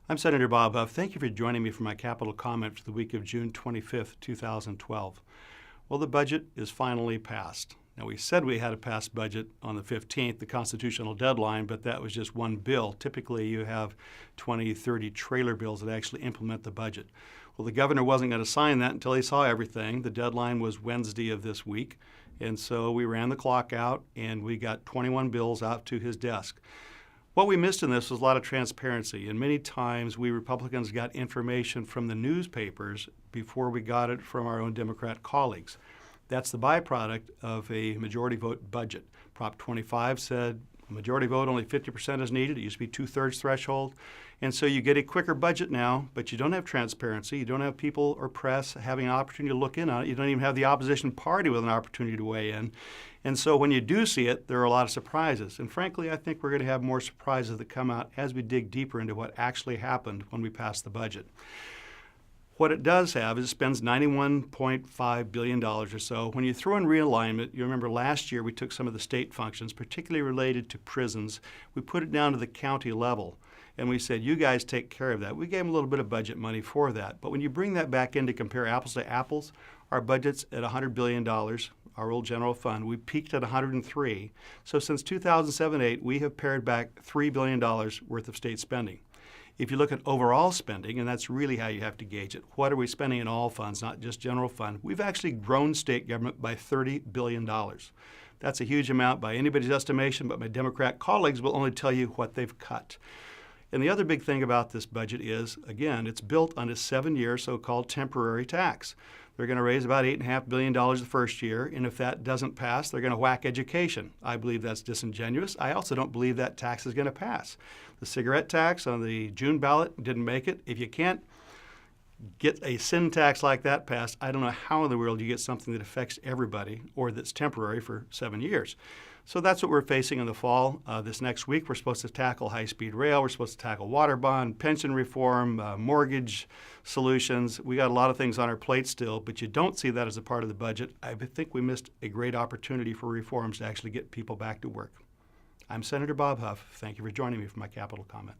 I'm Senator Bob Huff. Thank you for joining me for my capital comment for the week of June 25th, 2012. Well, the budget is finally passed. Now, we said we had a passed budget on the 15th, the constitutional deadline, but that was just one bill. Typically, you have 20, 30 trailer bills that actually implement the budget. Well, the governor wasn't going to sign that until he saw everything. The deadline was Wednesday of this week, and so we ran the clock out, and we got 21 bills out to his desk. What we missed in this was a lot of transparency, and many times we Republicans got information from the newspapers before we got it from our own Democrat colleagues. That's the byproduct of a majority vote budget. Prop 25 said a majority vote, only 50% is needed. It used to be 2/3 threshold. And so you get a quicker budget now, but you don't have transparency. You don't have people or press having an opportunity to look in on it. You don't even have the opposition party with an opportunity to weigh in. And so when you do see it, there are a lot of surprises. And frankly, I think we're going to have more surprises that come out as we dig deeper into what actually happened when we passed the budget. What it does have is it spends $91.5 billion or so. When you throw in realignment, you remember last year we took some of the state functions, particularly related to prisons. We put it down to the county level, and we said, you guys take care of that. We gave them a little bit of budget money for that. But when you bring that back in to compare apples to apples, our budget's at $100 billion, our old general fund. We peaked at 103. So since 2007-8, we have pared back $3 billion worth of state spending. If you look at overall spending, and that's really how you have to gauge it, what are we spending in all funds, not just general fund? We've actually grown state government by $30 billion. That's a huge amount by anybody's estimation, but my Democrat colleagues will only tell you what they've cut. And the other big thing about this budget is, again, it's built on a 7-year so-called temporary tax. They're going to raise about $8.5 billion the first year, and if that doesn't pass, they're going to whack education. I believe that's disingenuous. I also don't believe that tax is going to pass. The cigarette tax on the June ballot didn't make it. If you can't get a sin tax like that passed, I don't know how in the world you get something that affects everybody or that's temporary for 7 years. So that's what we're facing in the fall. This next week, we're supposed to tackle high-speed rail. We're supposed to tackle water bond, pension reform, mortgage solutions. We got a lot of things on our plate still, but you don't see that as a part of the budget. I think we missed a great opportunity for reforms to actually get people back to work. I'm Senator Bob Huff. Thank you for joining me for my Capitol comment.